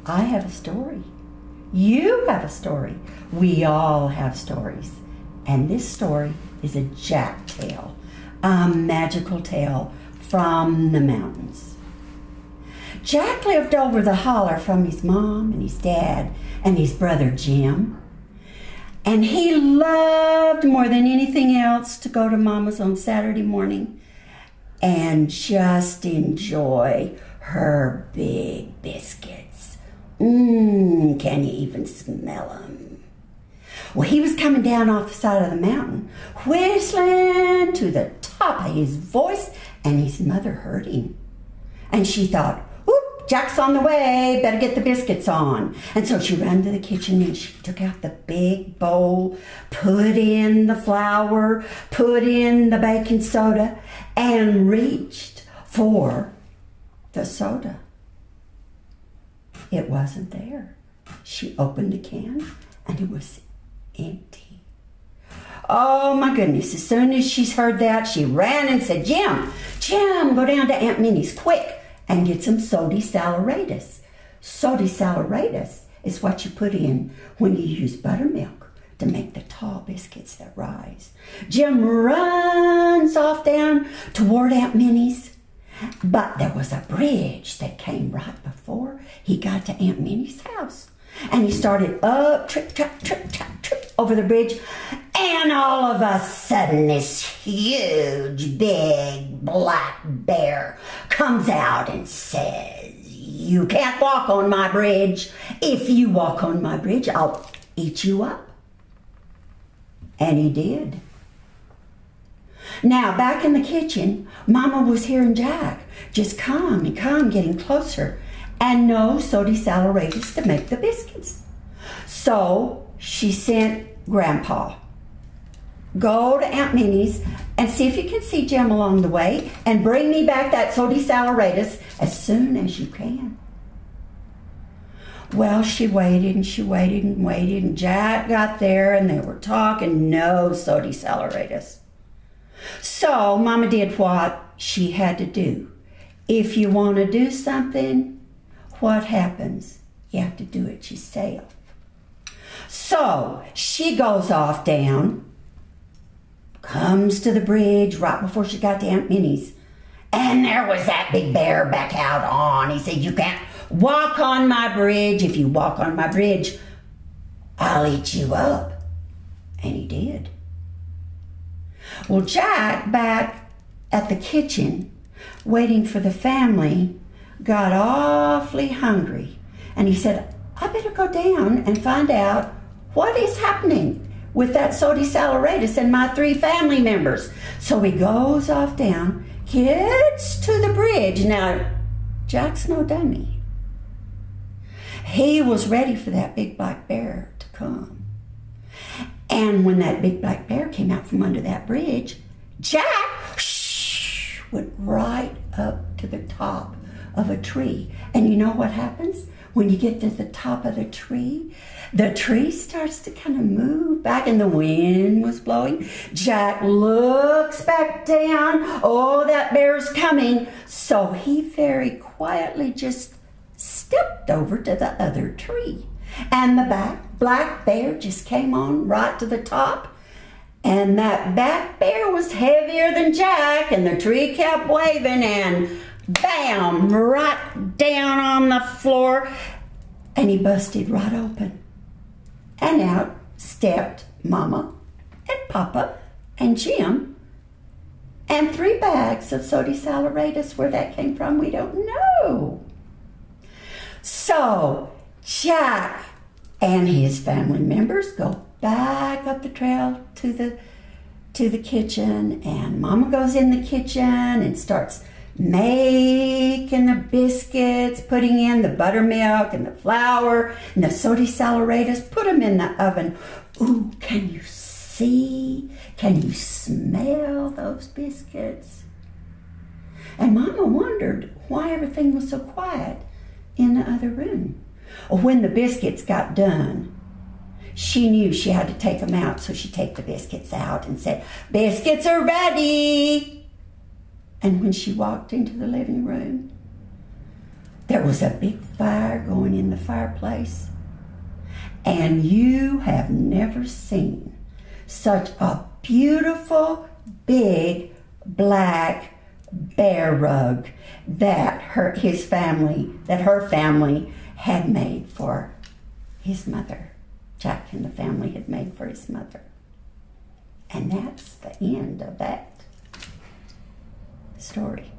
I have a story. You have a story. We all have stories. And this story is a Jack tale, a magical tale from the mountains. Jack lived over the holler from his mom and his dad and his brother Jim. And he loved more than anything else to go to Mama's on Saturday morning and just enjoy her big biscuits. Can you even smell them? Well, he was coming down off the side of the mountain, whistling to the top of his voice, and his mother heard him. And she thought, "Oop, Jack's on the way, better get the biscuits on." And so she ran to the kitchen and she took out the big bowl, put in the flour, put in the baking soda, and reached for the soda. It wasn't there. She opened the can and it was empty. Oh my goodness, as soon as she heard that, she ran and said, Jim, go down to Aunt Minnie's quick and get some sody saleratus. Sody saleratus is what you put in when you use buttermilk to make the tall biscuits that rise. Jim runs off down toward Aunt Minnie's, but there was a bridge that came right before he got to Aunt Minnie's house. And he started up, trip, over the bridge, and all of a sudden this huge, big, black bear comes out and says, "You can't walk on my bridge. If you walk on my bridge, I'll eat you up." And he did. Now, back in the kitchen, Mama was hearing Jack just come and come, getting closer, and no sody saleratus to make the biscuits. So she sent Grandpa, "Go to Aunt Minnie's and see if you can see Jim along the way and bring me back that sody saleratus as soon as you can." Well, she waited and she waited and waited, and Jack got there and they were talking, no sody saleratus. So Mama did what she had to do. If you want to do something, what happens? You have to do it yourself. So she goes off down, comes to the bridge right before she got to Aunt Minnie's, and there was that big bear back out on. He said, "You can't walk on my bridge. If you walk on my bridge, I'll eat you up." And he did. Well, Jack, back at the kitchen, waiting for the family, got awfully hungry. And he said, "I better go down and find out what is happening with that sody saleratus and my 3 family members." So he goes off down, gets to the bridge. Now, Jack's no dummy. He was ready for that big black bear to come. And when that big black bear came out from under that bridge, Jack went right up to the top of a tree. And you know what happens when you get to the top of the tree? The tree starts to kind of move back and the wind was blowing. Jack looks back down. Oh, that bear's coming. So he very quietly just stepped over to the other tree. And the black bear just came on right to the top. And that back bear was heavier than Jack, and the tree kept waving, and bam, right down on the floor, and he busted right open. And out stepped Mama and Papa and Jim, and 3 bags of sody saleratus. Where that came from, we don't know. So Jack and his family members go back up the trail to the kitchen, and Mama goes in the kitchen and starts making the biscuits, putting in the buttermilk and the flour and the sody saleratus, put them in the oven. Ooh, can you see? Can you smell those biscuits? And Mama wondered why everything was so quiet in the other room. When the biscuits got done, she knew she had to take them out, so she took the biscuits out and said, "Biscuits are ready." And when she walked into the living room, there was a big fire going in the fireplace, and you have never seen such a beautiful, big, black bear rug that her family had made for his mother. Jack and the family had made for his mother. And that's the end of that story.